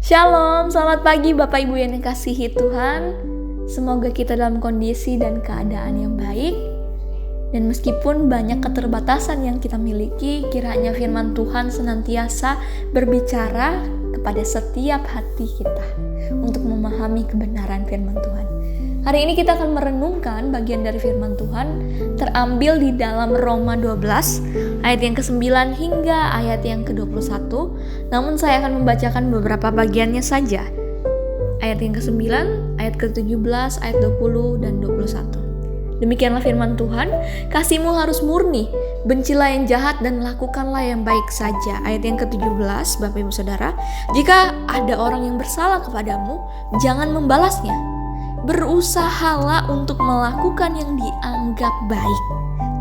Shalom, selamat pagi Bapak Ibu yang dikasihi Tuhan. Semoga kita dalam kondisi dan keadaan yang baik. Dan meskipun banyak keterbatasan yang kita miliki, kiranya firman Tuhan senantiasa berbicara kepada setiap hati kita untuk memahami kebenaran firman Tuhan. Hari ini kita akan merenungkan bagian dari firman Tuhan terambil di dalam Roma 12 ayat yang ke-9 hingga ayat yang ke-21. Namun saya akan membacakan beberapa bagiannya saja. Ayat yang ke-9, ayat ke-17, ayat 20 dan 21. Demikianlah firman Tuhan, kasihmu harus murni, bencilah yang jahat dan lakukanlah yang baik saja. Ayat yang ke-17, Bapak Ibu Saudara, jika ada orang yang bersalah kepadamu, jangan membalasnya. Berusahalah untuk melakukan yang dianggap baik.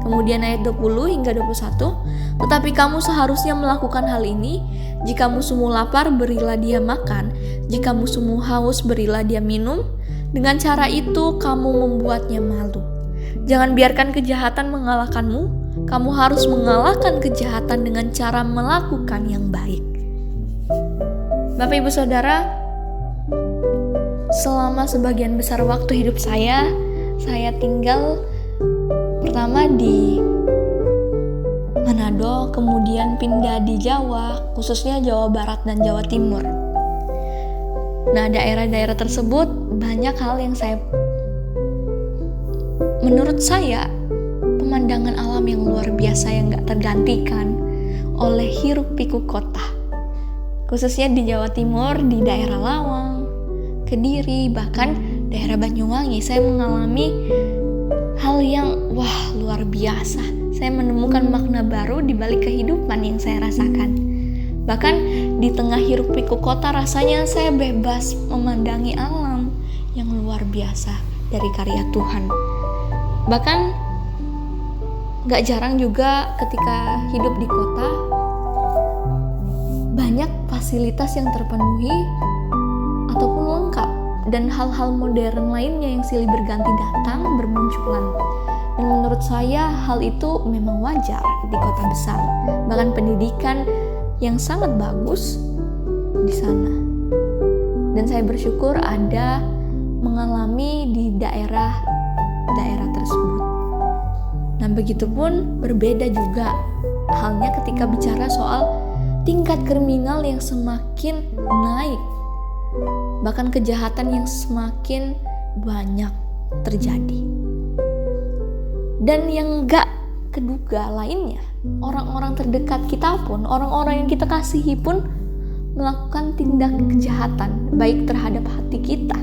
Kemudian ayat 20 hingga 21, tetapi kamu seharusnya melakukan hal ini, jika musuhmu lapar, berilah dia makan, jika musuhmu haus, berilah dia minum, dengan cara itu kamu membuatnya malu. Jangan biarkan kejahatan mengalahkanmu, kamu harus mengalahkan kejahatan dengan cara melakukan yang baik. Bapak Ibu Saudara, selama sebagian besar waktu hidup saya tinggal pertama di Manado, kemudian pindah di Jawa, khususnya Jawa Barat dan Jawa Timur. Nah, daerah-daerah tersebut banyak hal yang menurut saya pemandangan alam yang luar biasa yang gak tergantikan oleh hiruk pikuk kota. Khususnya di Jawa Timur, di daerah Lawang, Kediri, bahkan daerah Banyuwangi, saya mengalami hal yang luar biasa. Saya menemukan makna baru di balik kehidupan yang saya rasakan. Bahkan di tengah hiruk pikuk kota rasanya saya bebas memandangi alam yang luar biasa dari karya Tuhan. Bahkan gak jarang juga ketika hidup di kota, banyak fasilitas yang terpenuhi ataupun lengkap, dan hal-hal modern lainnya yang silih berganti datang bermunculan. Dan menurut saya hal itu memang wajar di kota besar. Bahkan pendidikan yang sangat bagus di sana. Dan saya bersyukur ada mengalami di daerah tersebut. Nah, begitupun berbeda juga halnya ketika bicara soal tingkat kriminal yang semakin naik. Bahkan kejahatan yang semakin banyak terjadi. Dan yang gak keduga lainnya, orang-orang terdekat kita pun, orang-orang yang kita kasihi pun melakukan tindak kejahatan, baik terhadap hati kita,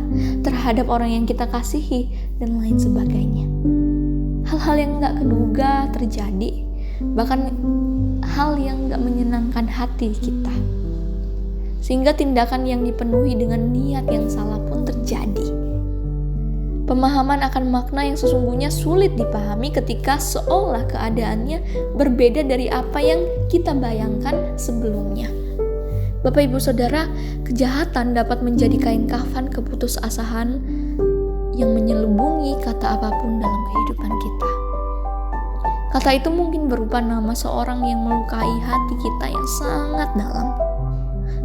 terhadap orang yang kita kasihi, dan lain sebagainya. Hal-hal yang gak keduga terjadi, bahkan hal yang gak menyenangkan hati kita. Sehingga tindakan yang dipenuhi dengan niat yang salah pun terjadi. Pemahaman akan makna yang sesungguhnya sulit dipahami ketika seolah keadaannya berbeda dari apa yang kita bayangkan sebelumnya. Bapak Ibu Saudara, kejahatan dapat menjadi kain kafan keputusasaan yang menyelubungi kata apapun dalam kehidupan kita. Kata itu mungkin berupa nama seorang yang melukai hati kita yang sangat dalam,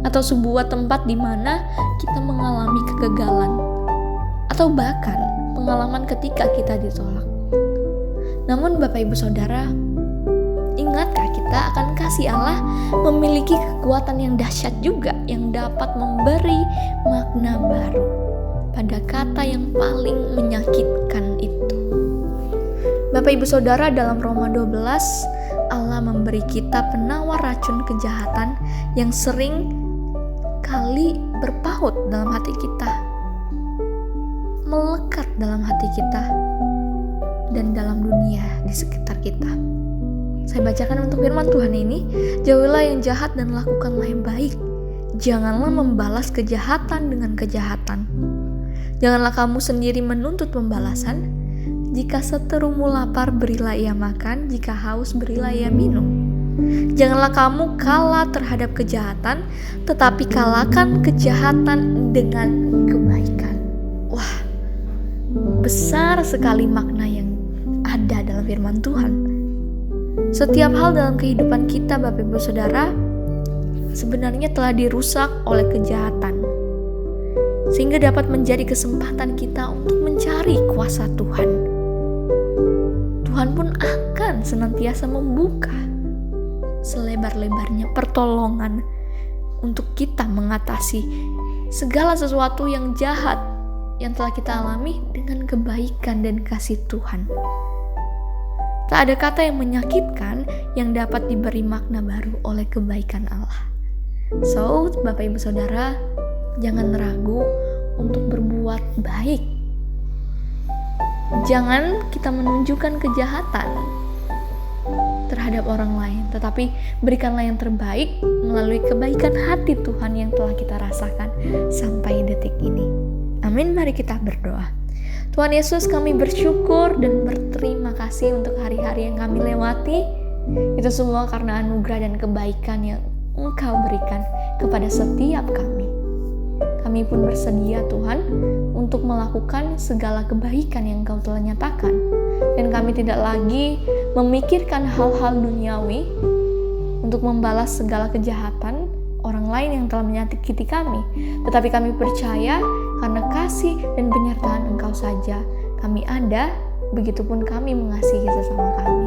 atau sebuah tempat di mana kita mengalami kegagalan, atau bahkan pengalaman ketika kita ditolak. Namun Bapak Ibu Saudara, ingatkah kita akan kasih Allah memiliki kekuatan yang dahsyat juga yang dapat memberi makna baru pada kata yang paling menyakitkan itu. Bapak Ibu Saudara, dalam Roma 12 Allah memberi kita penawar racun kejahatan yang sering kali berpaut dalam hati kita, melekat dalam hati kita, dan dalam dunia di sekitar kita. Saya bacakan untuk firman Tuhan ini, jauhilah yang jahat dan lakukanlah yang baik. Janganlah membalas kejahatan dengan kejahatan. Janganlah kamu sendiri menuntut pembalasan. Jika seterumu lapar, berilah ia makan, jika haus, berilah ia minum. Janganlah kamu kalah terhadap kejahatan, tetapi kalahkan kejahatan dengan kebaikan. Wah, besar sekali makna yang ada dalam firman Tuhan. Setiap hal dalam kehidupan kita, Bapak Ibu Saudara, sebenarnya telah dirusak oleh kejahatan. sehingga dapat menjadi kesempatan kita untuk mencari kuasa Tuhan. Tuhan pun akan senantiasa membuka selebar-lebarnya pertolongan untuk kita mengatasi segala sesuatu yang jahat yang telah kita alami dengan kebaikan dan kasih Tuhan. Tak ada kata yang menyakitkan yang dapat diberi makna baru oleh kebaikan Allah. So, Bapak Ibu Saudara, jangan ragu untuk berbuat baik. Jangan kita menunjukkan kejahatan terhadap orang lain, tetapi berikanlah yang terbaik melalui kebaikan hati Tuhan yang telah kita rasakan sampai detik ini. Amin, mari kita berdoa. Tuhan Yesus, kami bersyukur dan berterima kasih untuk hari-hari yang kami lewati. Itu semua karena anugerah dan kebaikan yang Engkau berikan kepada setiap kami. Kami pun bersedia Tuhan untuk melakukan segala kebaikan yang Engkau telah nyatakan. Dan kami tidak lagi memikirkan hal-hal duniawi untuk membalas segala kejahatan orang lain yang telah menyakiti kami. Tetapi kami percaya karena kasih dan penyertaan Engkau saja kami ada, begitupun kami mengasihi sesama kami.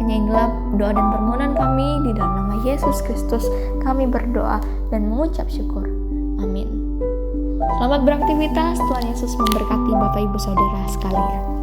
Hanya inilah doa dan permohonan kami, di dalam nama Yesus Kristus kami berdoa dan mengucap syukur. Amin. Selamat beraktivitas, Tuhan Yesus memberkati Bapak Ibu Saudara sekalian.